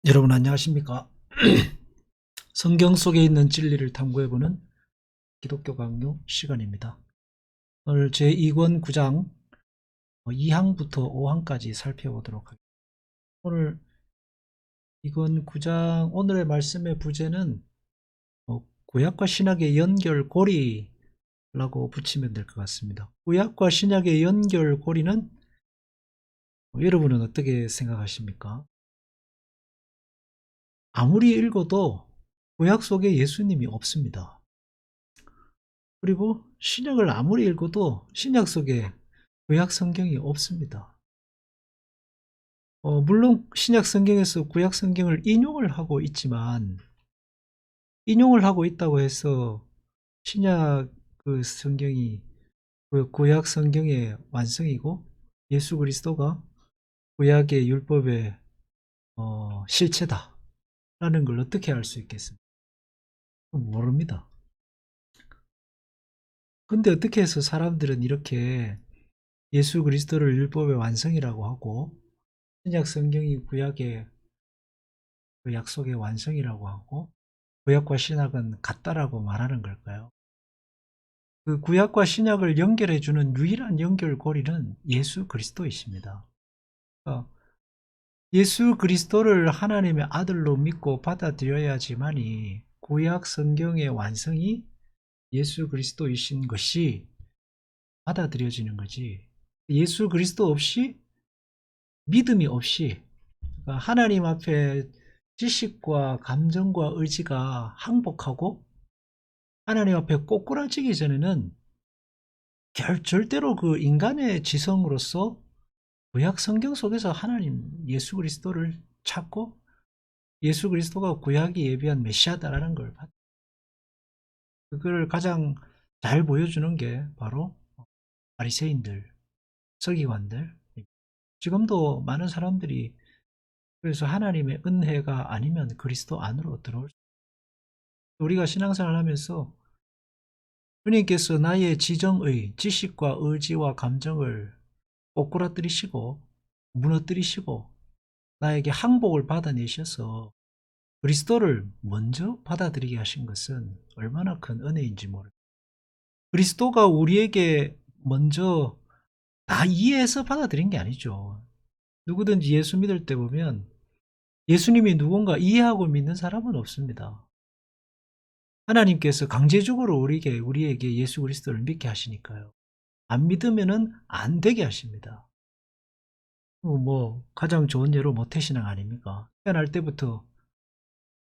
여러분 안녕하십니까? 성경 속에 있는 진리를 탐구해보는 기독교 강요 시간입니다. 오늘 제2권 9장 2항부터 5항까지 살펴보도록 하겠습니다. 오늘 2권 9장 오늘의 말씀의 부제는 구약과 신약의 연결고리라고 붙이면 될 것 같습니다. 구약과 신약의 연결고리는 여러분은 어떻게 생각하십니까? 아무리 읽어도 구약 속에 예수님이 없습니다. 그리고 신약을 아무리 읽어도 신약 속에 구약 성경이 없습니다. 물론 신약 성경에서 구약 성경을 인용을 하고 있지만 인용을 하고 있다고 해서 신약 그 성경이 그 구약 성경의 완성이고 예수 그리스도가 구약의 율법의 실체다라는 걸 어떻게 알 수 있겠습니까? 모릅니다. 근데 어떻게 해서 사람들은 이렇게 예수 그리스도를 율법의 완성이라고 하고 신약 성경이 구약의 그 약속의 완성이라고 하고 구약과 신약은 같다라고 말하는 걸까요? 그 구약과 신약을 연결해주는 유일한 연결고리는 예수 그리스도이십니다. 그러니까 예수 그리스도를 하나님의 아들로 믿고 받아들여야지만이 구약 성경의 완성이 예수 그리스도이신 것이 받아들여지는 거지. 예수 그리스도 없이 믿음이 없이 그러니까 하나님 앞에 지식과 감정과 의지가 항복하고 하나님 앞에 꼬꾸라지기 전에는 절대로 그 인간의 지성으로서 구약 성경 속에서 하나님 예수 그리스도를 찾고 예수 그리스도가 구약이 예비한 메시아다라는 걸 그걸 가장 잘 보여주는 게 바로 바리새인들, 서기관들. 지금도 많은 사람들이 그래서 하나님의 은혜가 아니면 그리스도 안으로 들어올 수 우리가 신앙생활 하면서 주님께서 나의 지정의 지식과 의지와 감정을 꼬꾸라뜨리시고 무너뜨리시고 나에게 항복을 받아내셔서 그리스도를 먼저 받아들이게 하신 것은 얼마나 큰 은혜인지 모릅니다. 그리스도가 우리에게 먼저 다 이해해서 받아들인 게 아니죠. 누구든지 예수 믿을 때 보면 예수님이 누군가 이해하고 믿는 사람은 없습니다. 하나님께서 강제적으로 우리에게 예수 그리스도를 믿게 하시니까요. 안 믿으면은 안 되게 하십니다. 가장 좋은 예로 모태신앙 아닙니까? 태어날 때부터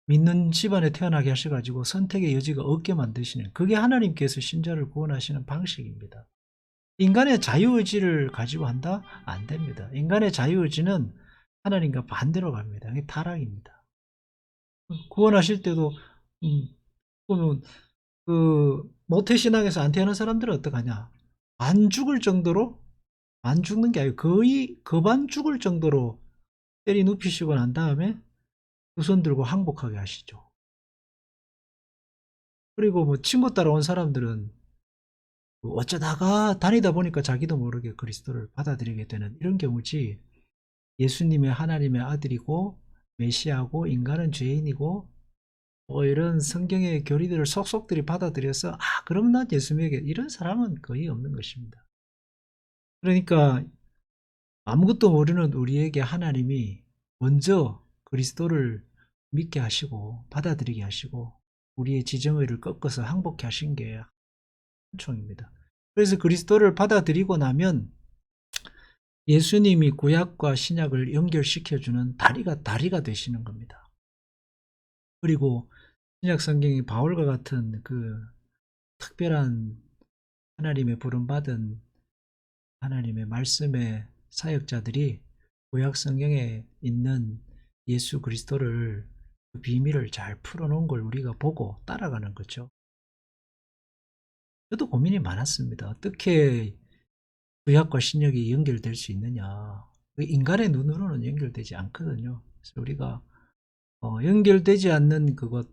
믿는 집안에 태어나게 하셔가지고 선택의 여지가 없게 만드시는 그게 하나님께서 신자를 구원하시는 방식입니다. 인간의 자유의지를 가지고 한다? 안 됩니다. 인간의 자유의지는 하나님과 반대로 갑니다. 이게 타락입니다. 구원하실 때도 보면 그 모태신앙에서 안 태어난 사람들은 어떡하냐? 안 죽을 정도로 안 죽는 게 아니고 거의 급안 죽을 정도로 때리 눕히시고 난 다음에 두 손 들고 항복하게 하시죠. 그리고 친구 따라온 사람들은 어쩌다가 다니다 보니까 자기도 모르게 그리스도를 받아들이게 되는 이런 경우지 예수님의 하나님의 아들이고 메시아고 인간은 죄인이고 이런 성경의 교리들을 속속들이 받아들여서 그럼 난 예수 믿게 이런 사람은 거의 없는 것입니다. 그러니까 아무것도 모르는 우리에게 하나님이 먼저 그리스도를 믿게 하시고 받아들이게 하시고 우리의 지정의를 꺾어서 항복케 하신 게 한총입니다. 그래서 그리스도를 받아들이고 나면 예수님이 구약과 신약을 연결시켜주는 다리가 되시는 겁니다. 그리고 신약 성경이 바울과 같은 그 특별한 하나님의 부름받은 하나님의 말씀의 사역자들이 구약 성경에 있는 예수 그리스도를 그 비밀을 잘 풀어놓은 걸 우리가 보고 따라가는 거죠. 저도 고민이 많았습니다. 어떻게 구약과 신약이 연결될 수 있느냐. 인간의 눈으로는 연결되지 않거든요. 그래서 우리가 연결되지 않는 그것,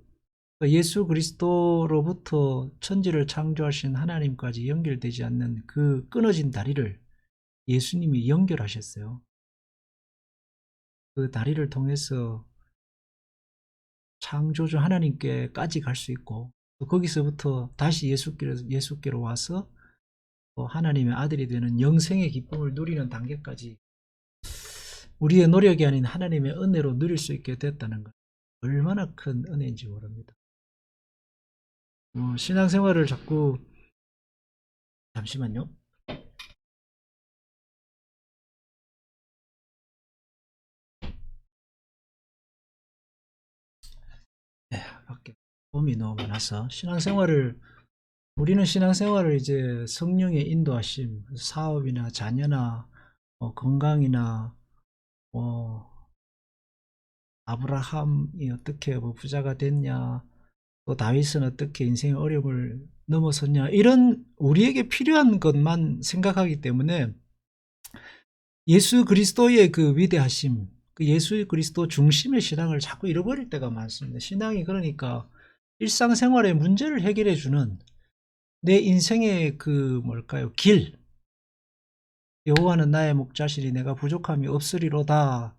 예수 그리스도로부터 천지를 창조하신 하나님까지 연결되지 않는 그 끊어진 다리를 예수님이 연결하셨어요. 그 다리를 통해서 창조주 하나님께까지 갈 수 있고, 또 거기서부터 다시 예수께로 와서 또 하나님의 아들이 되는 영생의 기쁨을 누리는 단계까지 우리의 노력이 아닌 하나님의 은혜로 누릴 수 있게 됐다는 것, 얼마나 큰 은혜인지 모릅니다. 신앙생활을 자꾸, 잠시만요. 네, 밖에 봄이 너무 많아서 우리는 신앙생활을 이제 성령의 인도하심, 사업이나 자녀나 건강이나 아브라함이 어떻게 부자가 됐냐, 또 다윗은 어떻게 인생의 어려움을 넘어섰냐, 이런 우리에게 필요한 것만 생각하기 때문에 예수 그리스도의 그 위대하심, 그 예수 그리스도 중심의 신앙을 자꾸 잃어버릴 때가 많습니다. 신앙이 그러니까 일상생활의 문제를 해결해 주는 내 인생의 그 길, 여호와는 나의 목자시니 내가 부족함이 없으리로다,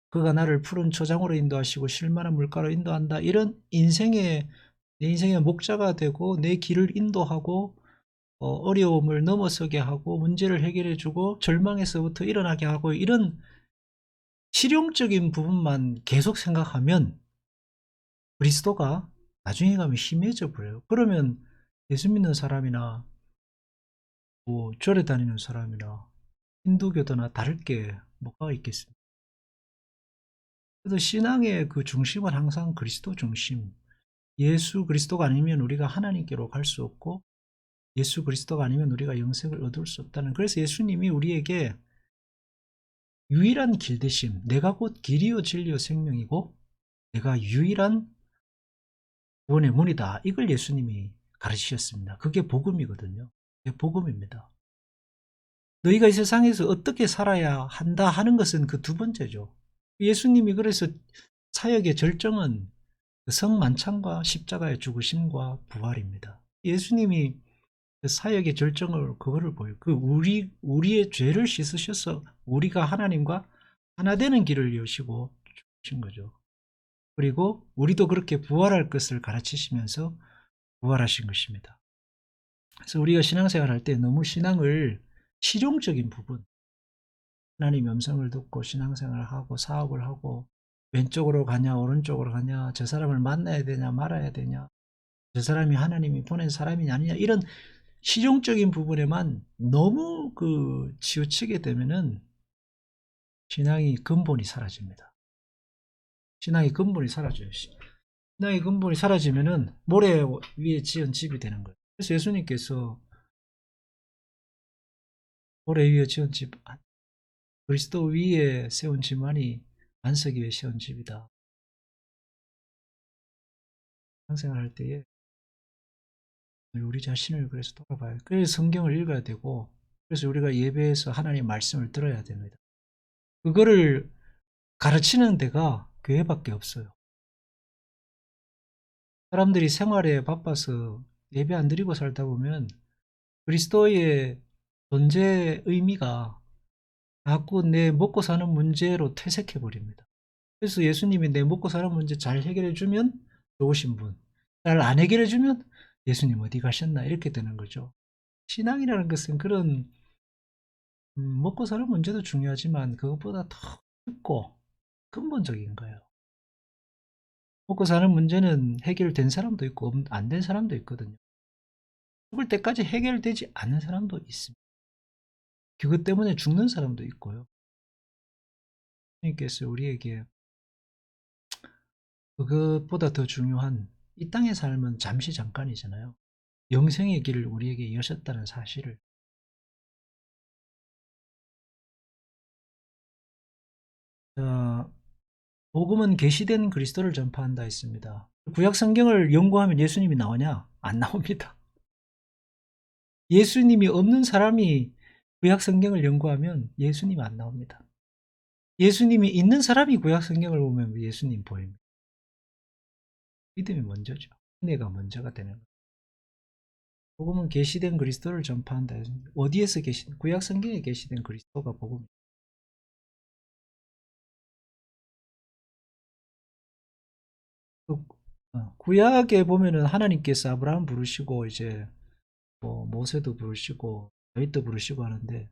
그가 나를 푸른 초장으로 인도하시고 쉴만한 물가로 인도한다, 이런 내 인생의 목자가 되고 내 길을 인도하고 어려움을 넘어서게 하고 문제를 해결해 주고 절망에서부터 일어나게 하고, 이런 실용적인 부분만 계속 생각하면 그리스도가 나중에 가면 희미해져 버려요. 그러면 예수 믿는 사람이나 절에 다니는 사람이나 힌두교도나 다를 게 뭐가 있겠습니까? 그래서 신앙의 그 중심은 항상 그리스도 중심, 예수 그리스도가 아니면 우리가 하나님께로 갈 수 없고 예수 그리스도가 아니면 우리가 영생을 얻을 수 없다는, 그래서 예수님이 우리에게 유일한 길 되심, 내가 곧 길이요 진리요 생명이고 내가 유일한 구원의 문이다, 이걸 예수님이 가르치셨습니다. 그게 복음이거든요. 그게 복음입니다. 너희가 이 세상에서 어떻게 살아야 한다 하는 것은 그 두 번째죠. 예수님이 그래서 사역의 절정은 성만찬과 십자가의 죽으심과 부활입니다. 예수님이 그 사역의 절정을 그거를 보여요. 우리의 죄를 씻으셔서 우리가 하나님과 하나 되는 길을 여시고 죽으신 거죠. 그리고 우리도 그렇게 부활할 것을 가르치시면서 부활하신 것입니다. 그래서 우리가 신앙생활 할 때 너무 신앙을 실용적인 부분, 하나님 음성을 듣고 신앙생활을 하고 사업을 하고 왼쪽으로 가냐 오른쪽으로 가냐, 저 사람을 만나야 되냐 말아야 되냐, 저 사람이 하나님이 보낸 사람이냐 아니냐, 이런 실용적인 부분에만 너무 치우치게 되면은 신앙이 근본이 사라집니다. 신앙의 근본이 사라져요. 신앙의 근본이 사라지면은 모래 위에 지은 집이 되는 거예요. 그래서 예수님께서 모래 위에 지은 집, 그리스도 위에 세운 집만이 안석 위에 세운 집이다. 신앙생활 할 때에 우리 자신을 그래서 돌아봐요. 그래서 성경을 읽어야 되고, 그래서 우리가 예배에서 하나님의 말씀을 들어야 됩니다. 그거를 가르치는 데가 교회밖에 없어요. 사람들이 생활에 바빠서 예배 안 드리고 살다 보면 그리스도의 존재의 의미가 자꾸 내 먹고 사는 문제로 퇴색해 버립니다. 그래서 예수님이 내 먹고 사는 문제 잘 해결해 주면 좋으신 분, 잘 안 해결해 주면 예수님 어디 가셨나, 이렇게 되는 거죠. 신앙이라는 것은 그런 먹고 사는 문제도 중요하지만 그것보다 더 깊고 근본적인 거예요. 먹고 사는 문제는 해결된 사람도 있고 안 된 사람도 있거든요. 죽을 때까지 해결되지 않는 사람도 있습니다. 그것 때문에 죽는 사람도 있고요. 하나님께서 우리에게 그것보다 더 중요한 이 땅의 삶은 잠시 잠깐이잖아요. 영생의 길을 우리에게 여셨다는 사실을, 복음은 계시된 그리스도를 전파한다 했습니다. 구약 성경을 연구하면 예수님이 나오냐? 안 나옵니다. 예수님이 없는 사람이 구약 성경을 연구하면 예수님 안 나옵니다. 예수님이 있는 사람이 구약 성경을 보면 예수님 보입니다. 믿음이 먼저죠. 은혜가 먼저가 되는 거예요. 복음은 계시된 그리스도를 전파한다. 어디에서 계신? 구약 성경에 계시된 그리스도가 복음입니다. 구약에 보면은 하나님께서 아브라함 부르시고 이제 뭐 모세도 부르시고 다윗도 부르시고 하는데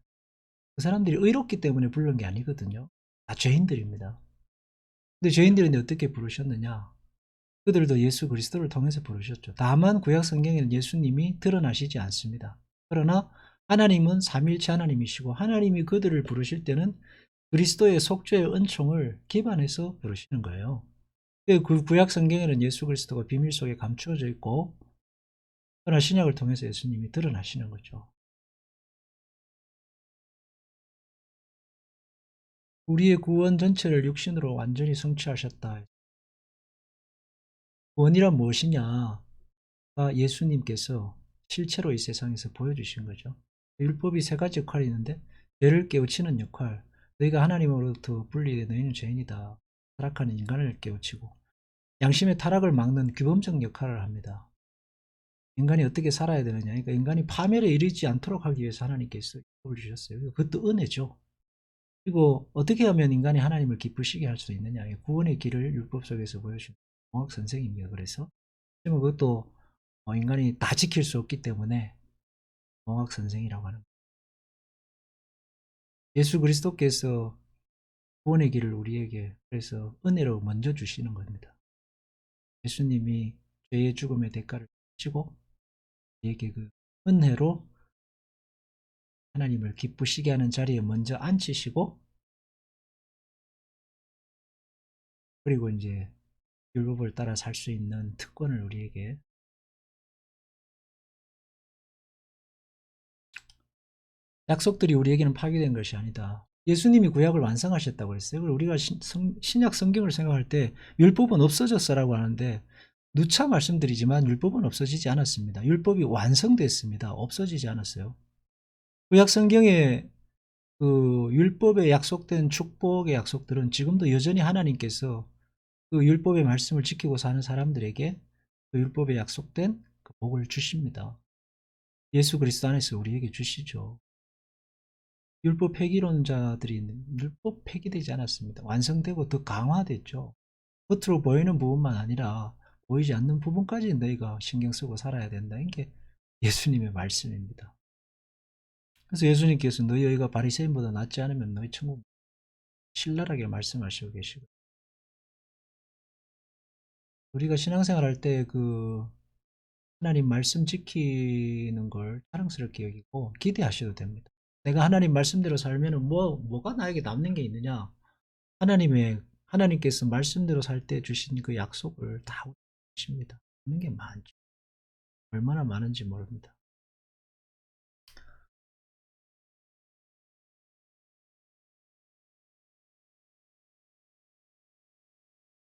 그 사람들이 의롭기 때문에 부른 게 아니거든요. 다 죄인들입니다. 근데 죄인들인데 어떻게 부르셨느냐? 그들도 예수 그리스도를 통해서 부르셨죠. 다만 구약 성경에는 예수님이 드러나시지 않습니다. 그러나 하나님은 삼위일체 하나님이시고 하나님이 그들을 부르실 때는 그리스도의 속죄의 은총을 기반해서 부르시는 거예요. 그 구약 성경에는 예수 그리스도가 비밀 속에 감추어져 있고 그러나 신약을 통해서 예수님이 드러나시는 거죠. 우리의 구원 전체를 육신으로 완전히 성취하셨다. 구원이란 무엇이냐? 예수님께서 실체로 이 세상에서 보여주신 거죠. 율법이 세 가지 역할이 있는데 죄를 깨우치는 역할, 너희가 하나님으로부터 분리돼 너희는 죄인이다. 타락하는 인간을 깨우치고 양심의 타락을 막는 규범적 역할을 합니다. 인간이 어떻게 살아야 되느냐. 그러니까 인간이 파멸에 이르지 않도록 하기 위해서 하나님께서 율법을 주셨어요. 그것도 은혜죠. 그리고 어떻게 하면 인간이 하나님을 기쁘시게 할 수 있느냐. 구원의 길을 율법 속에서 보여준 공학 선생입니다. 그래서 그것도 인간이 다 지킬 수 없기 때문에 공학 선생이라고 하는 거예요. 예수 그리스도께서 구원의 길을 우리에게 그래서 은혜로 먼저 주시는 겁니다. 예수님이 죄의 죽음의 대가를 치고 우리에게 그 은혜로 하나님을 기쁘시게 하는 자리에 먼저 앉히시고 그리고 이제 율법을 따라 살 수 있는 특권을 우리에게 약속들이 우리에게는 파기된 것이 아니다. 예수님이 구약을 완성하셨다고 그랬어요. 우리가 신약 성경을 생각할 때 율법은 없어졌어라고 하는데 누차 말씀드리지만 율법은 없어지지 않았습니다. 율법이 완성됐습니다. 없어지지 않았어요. 구약 성경에 그 율법에 약속된 축복의 약속들은 지금도 여전히 하나님께서 그 율법의 말씀을 지키고 사는 사람들에게 그 율법에 약속된 그 복을 주십니다. 예수 그리스도 안에서 우리에게 주시죠. 율법 폐기론자들이 율법 폐기되지 않았습니다. 완성되고 더 강화됐죠. 겉으로 보이는 부분만 아니라 보이지 않는 부분까지 너희가 신경 쓰고 살아야 된다. 이게 예수님의 말씀입니다. 그래서 예수님께서 너희가 바리새인보다 낫지 않으면 너희 천국 신랄하게 말씀하시고 계시고 우리가 신앙생활 할 때 그 하나님 말씀 지키는 걸 자랑스럽게 여기고 기대하셔도 됩니다. 내가 하나님 말씀대로 살면은 뭐가 나에게 남는 게 있느냐? 하나님께서 말씀대로 살 때 주신 그 약속을 다 주십니다. 있는 게 많죠. 얼마나 많은지 모릅니다.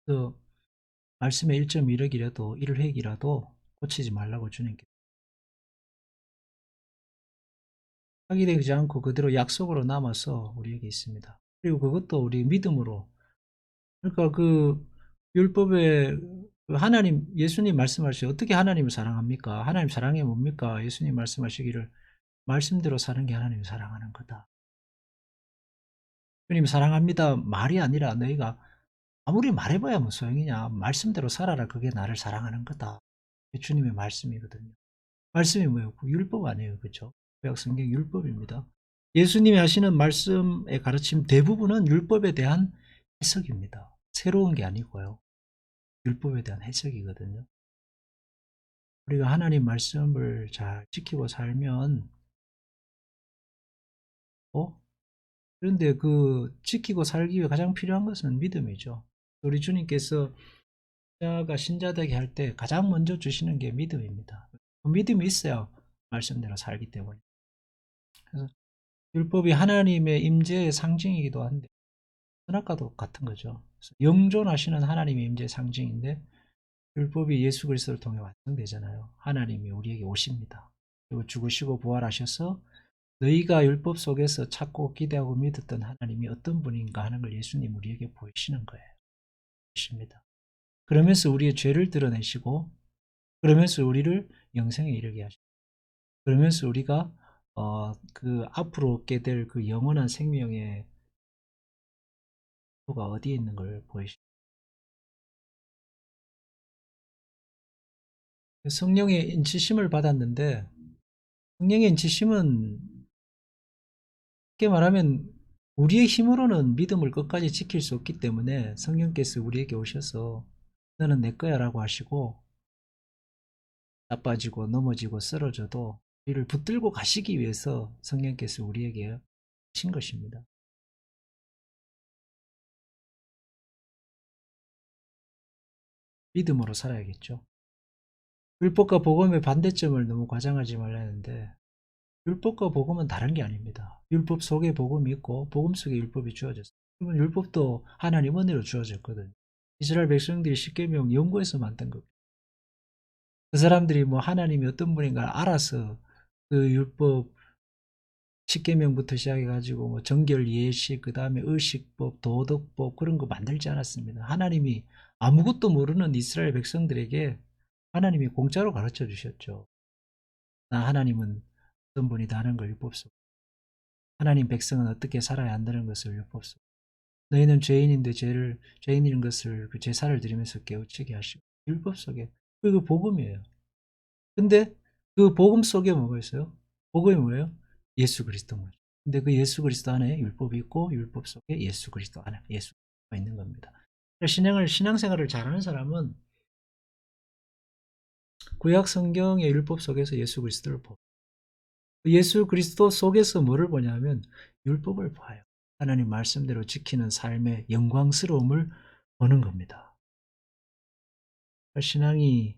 그 말씀의 1.1획이라도 1획이라도 고치지 말라고 주님께 파기되지 않고 그대로 약속으로 남아서 우리에게 있습니다. 그리고 그것도 우리 믿음으로 그러니까 그 율법에 하나님 예수님 말씀하시기 어떻게 하나님을 사랑합니까? 하나님 사랑이 뭡니까? 예수님 말씀하시기를 말씀대로 사는 게 하나님을 사랑하는 거다. 주님 사랑합니다. 말이 아니라 너희가 아무리 말해봐야 뭐 소용이냐. 말씀대로 살아라. 그게 나를 사랑하는 거다. 주님의 말씀이거든요. 말씀이 뭐예요? 율법 아니에요. 그렇죠? 구약 성경 율법입니다. 예수님이 하시는 말씀의 가르침 대부분은 율법에 대한 해석입니다. 새로운 게 아니고요. 율법에 대한 해석이거든요. 우리가 하나님 말씀을 잘 지키고 살면 그런데 그 지키고 살기 위해 가장 필요한 것은 믿음이죠. 우리 주님께서 신자가 되게 할 때 가장 먼저 주시는 게 믿음입니다. 그 믿음이 있어야 말씀대로 살기 때문에. 그래서 율법이 하나님의 임재의 상징이기도 한데 선악과도 같은 거죠. 영존하시는 하나님의 임재의 상징인데 율법이 예수 그리스도를 통해 완성되잖아요. 하나님이 우리에게 오십니다. 그리고 죽으시고 부활하셔서 너희가 율법 속에서 찾고 기대하고 믿었던 하나님이 어떤 분인가 하는 걸 예수님 우리에게 보이시는 거예요. 보이십니다. 그러면서 우리의 죄를 드러내시고 그러면서 우리를 영생에 이르게 하시고 그러면서 우리가 그 앞으로 얻게 될 그 영원한 생명의 표가 어디에 있는 걸 보이십니다. 성령의 인치심을 받았는데 성령의 인치심은 쉽게 말하면 우리의 힘으로는 믿음을 끝까지 지킬 수 없기 때문에 성령께서 우리에게 오셔서 너는 내 거야 라고 하시고 나빠지고 넘어지고 쓰러져도 우리를 붙들고 가시기 위해서 성령께서 우리에게 오신 것입니다. 믿음으로 살아야겠죠. 율법과 복음의 반대점을 너무 과장하지 말라 했는데 율법과 복음은 다른 게 아닙니다. 율법 속에 복음이 있고 복음 속에 율법이 주어졌어요. 그러면 율법도 하나님 은혜로 주어졌거든요. 이스라엘 백성들이 십계명 연구해서 만든 겁니다. 그 사람들이 뭐 하나님이 어떤 분인가를 알아서 그 율법 십계명부터 시작해가지고 뭐 정결, 예식, 그 다음에 의식법, 도덕법 그런 거 만들지 않았습니다. 하나님이 아무것도 모르는 이스라엘 백성들에게 하나님이 공짜로 가르쳐 주셨죠. 나 하나님은 어떤 분이다 하는 걸 율법 속. 하나님 백성은 어떻게 살아야 한다는 것을 율법 속. 너희는 죄인인데 죄인인 것을 그 제사를 드리면서 깨우치게 하시고 율법 속에 그 복음이에요. 근데 그 복음 속에 뭐가 있어요? 복음이 뭐예요? 예수 그리스도인 거죠. 근데 그 예수 그리스도 안에 율법이 있고 율법 속에 예수 그리스도 안에 예수가 있는 겁니다. 신앙생활을 잘하는 사람은 구약 성경의 율법 속에서 예수 그리스도를 보고 예수 그리스도 속에서 뭐를 보냐면 율법을 봐요. 하나님 말씀대로 지키는 삶의 영광스러움을 보는 겁니다. 신앙이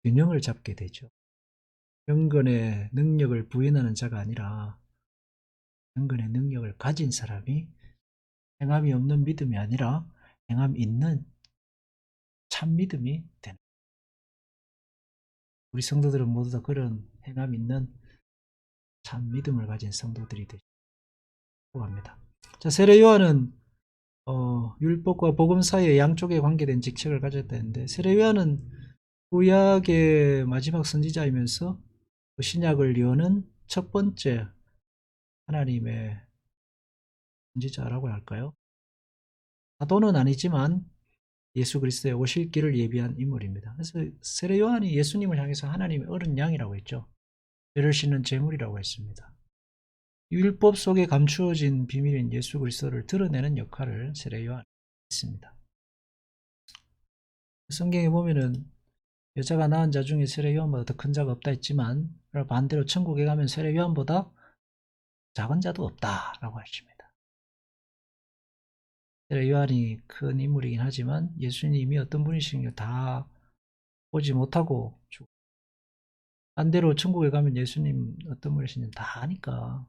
균형을 잡게 되죠. 경건의 능력을 부인하는 자가 아니라 경건의 능력을 가진 사람이 행함이 없는 믿음이 아니라 행함 있는 참 믿음이 되는. 우리 성도들은 모두 다 그런 행함 있는 참 믿음을 가진 성도들이 되시고 합니다. 자, 세례 요한은 율법과 복음 사이의 양쪽에 관계된 직책을 가졌다는데 세례 요한은 구약의 마지막 선지자이면서 신약을 여는 첫 번째 하나님의 선지자라고 할까요? 사도는 아니지만 예수 그리스도의 오실 길을 예비한 인물입니다. 그래서 세례 요한이 예수님을 향해서 하나님의 어린 양이라고 했죠. 죄를 씻는 제물이라고 했습니다. 율법 속에 감추어진 비밀인 예수 그리스도를 드러내는 역할을 세례 요한이 했습니다. 성경에 보면은 여자가 낳은 자 중에 세례 요한보다 더 큰 자가 없다 했지만 반대로 천국에 가면 세례 요한보다 작은 자도 없다라고 하십니다. 세례 요한이 큰 인물이긴 하지만 예수님이 어떤 분이신지 다 보지 못하고 반대로 천국에 가면 예수님 어떤 분이신지 다 아니까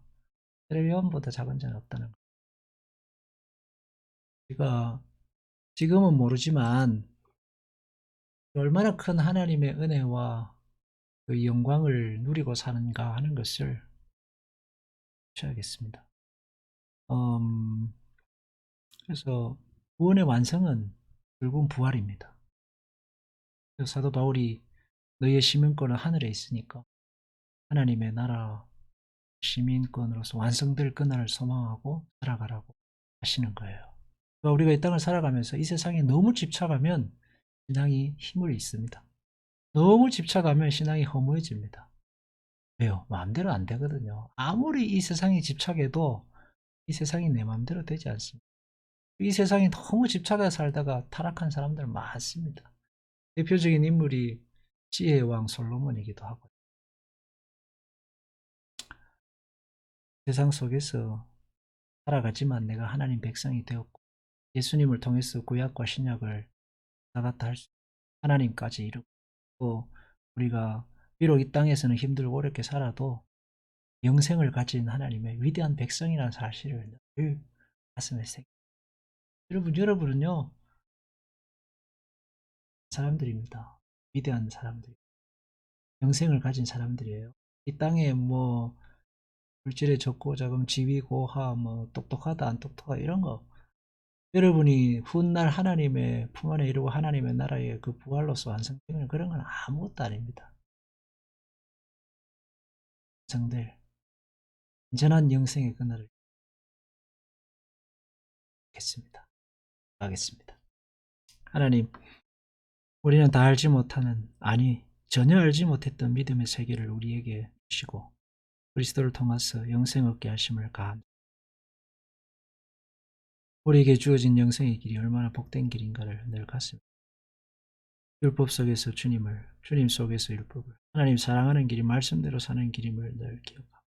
세례 요한보다 작은 자는 없다는 거. 우리가 지금은 모르지만 얼마나 큰 하나님의 은혜와 그 영광을 누리고 사는가 하는 것을 보셔야겠습니다. 그래서 구원의 완성은 결국은 부활입니다. 그래서 사도 바울이 너희의 시민권은 하늘에 있으니까 하나님의 나라 시민권으로서 완성될 그날을 소망하고 살아가라고 하시는 거예요. 그러니까 우리가 이 땅을 살아가면서 이 세상에 너무 집착하면 신앙이 힘을 잃습니다. 너무 집착하면 신앙이 허무해집니다. 왜요? 마음대로 안 되거든요. 아무리 이 세상에 집착해도 이 세상이 내 마음대로 되지 않습니다. 이 세상에 너무 집착해 살다가 타락한 사람들 많습니다. 대표적인 인물이 지혜의 왕 솔로몬이기도 하고 세상 속에서 살아가지만 내가 하나님 백성이 되었고 예수님을 통해서 구약과 신약을 나갔다 할 수 하나님까지 이루고 또 우리가 비록 이 땅에서는 힘들고 어렵게 살아도 영생을 가진 하나님의 위대한 백성이라는 사실을 늘 가슴에 새겨. 여러분은요 사람들입니다. 위대한 사람들, 영생을 가진 사람들이에요. 이 땅에 뭐 물질에 적고 자금, 지위, 고하, 뭐 똑똑하다, 안 똑똑하다 이런 거 여러분이 훗날 하나님의 품 안에 이루고 하나님의 나라의 그 부활로서 완성되는 그런 건 아무것도 아닙니다. 성들 온전한 영생의 그날을 겠습니다. 하겠습니다. 하나님 우리는 다 알지 못하는, 아니 전혀 알지 못했던 믿음의 세계를 우리에게 주시고 그리스도를 통해서 영생 얻게 하심을 감사합니다. 우리에게 주어진 영생의 길이 얼마나 복된 길인가를 늘 가슴, 율법 속에서 주님을, 주님 속에서 율법을, 하나님 사랑하는 길이 말씀대로 사는 길임을 늘 기억하고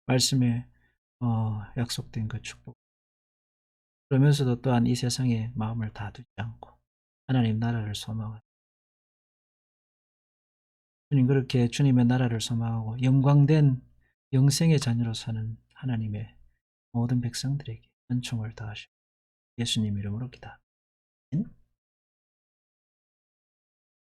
말씀에 약속된 그 축복, 그러면서도 또한 이 세상에 마음을 다 두지 않고 하나님 나라를 소망하는, 주님 그렇게 주님의 나라를 소망하고 영광된 영생의 자녀로 사는 하나님의 모든 백성들에게 은총을 더하시고 예수님 이름으로 기도합니다.